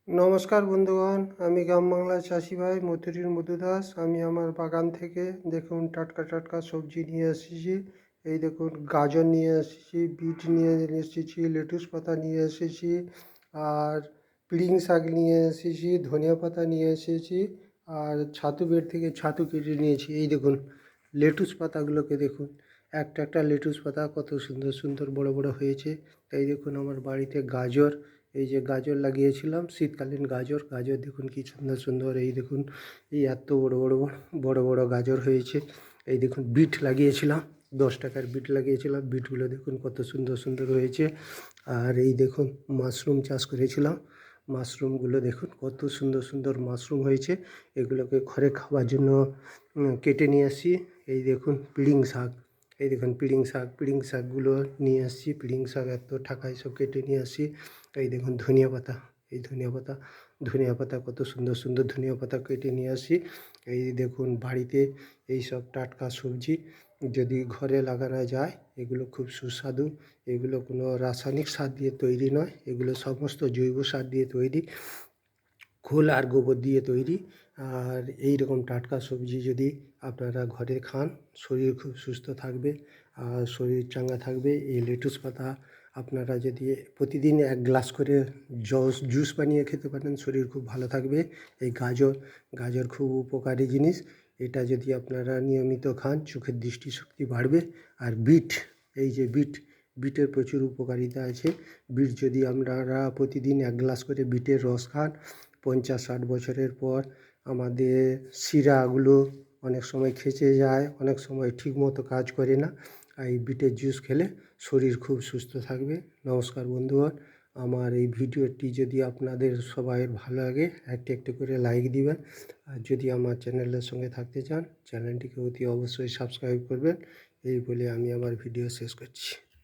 নমস্কার বন্ধুগণ, আমি গ্রাম বাংলার চাষি ভাই মথুরির মধু দাস। আমি আমার বাগান থেকে দেখুন টাটকা টাটকা সবজি নিয়ে এসেছি। এই দেখুন গাজর নিয়ে এসেছি, বিট নিয়ে এসেছি, লেটুস পাতা নিয়ে এসেছি, আর পিড়িং শাক নিয়ে এসেছি, ধনিয়া পাতা নিয়ে এসেছি, আর ছাতু বেড থেকে ছাতু কেটে নিয়েছি। এই দেখুন লেটুস পাতাগুলোকে দেখুন, একটা একটা লেটুস পাতা কত সুন্দর সুন্দর বড় বড় হয়েছে। এই দেখুন আমার বাড়িতে গাজর, এই যে গাজর লাগিয়েছিলাম, শীতকালীন গাজর। গাজর দেখুন কি সুন্দর সুন্দর, এই দেখুন এই এত বড় বড় বড় বড় গাজর হয়েছে। এই দেখুন বিট লাগিয়েছিলাম, 10 টাকার বিট লাগিয়েছিলাম, বিটগুলো দেখুন কত সুন্দর সুন্দর হয়েছে। আর এই দেখুন মাশরুম চাষ করেছিলাম, মাশরুমগুলো দেখুন কত সুন্দর সুন্দর মাশরুম হয়েছে। এগুলোকে ঘরে খাওয়ার জন্য কেটে নিয়ে আসি। এই দেখুন পিড়িং শাক, এই দেখুন পিড়িং শাকগুলো নিয়ে আসছি। পিড়িং শাক এত টাকায় সব কেটে নিয়ে আসি। এই দেখুন ধনিয়া পাতা, এই ধনিয়া পাতা কত সুন্দর সুন্দর ধনিয়া পাতা কেটে নিয়ে আসি। এই দেখুন বাড়িতে এই সব টাটকা সবজি যদি ঘরে লাগানো যায়, এগুলো খুব সুস্বাদু। এগুলো কোনো রাসায়নিক সার দিয়ে তৈরি নয়, এগুলো সমস্ত জৈব সার দিয়ে তৈরি, খোল আর গোবর দিয়ে তৈরি। আর এই রকম টাটকা সবজি যদি আপনারা ঘরে খান, শরীর খুব সুস্থ থাকবে আর শরীর চাঙ্গা থাকবে। এই লেটুস পাতা আপনারা যদি প্রতিদিন 1 গ্লাস করে জুস বানিয়ে খেতে পারেন, শরীর খুব ভালো থাকবে। এই গাজর খুব উপকারী জিনিস, এটা যদি আপনারা নিয়মিত খান চোখের দৃষ্টিশক্তি বাড়বে। আর বিট, এই যে বিটের প্রচুর উপকারিতা আছে। বিট যদি আপনারা প্রতিদিন 1 গ্লাস করে বিটের রস খান, 50-60 বছরের পর আমাদের শিরাগুলো অনেক সময় খেঁচে যায়, অনেক সময় ঠিকমতো কাজ করে না। এই বিটের জুস খেলে শরীর খুব সুস্থ থাকবে। নমস্কার বন্ধুগণ, আমার এই ভিডিওটি যদি আপনাদের সবাই ভালো লাগে, একটি একটি করে লাইক দিবেন। আর যদি আমার চ্যানেলের সঙ্গে থাকতে চান, চ্যানেলটিকে অতি অবশ্যই সাবস্ক্রাইব করবেন। এই বলে আমি আমার ভিডিও শেষ করছি।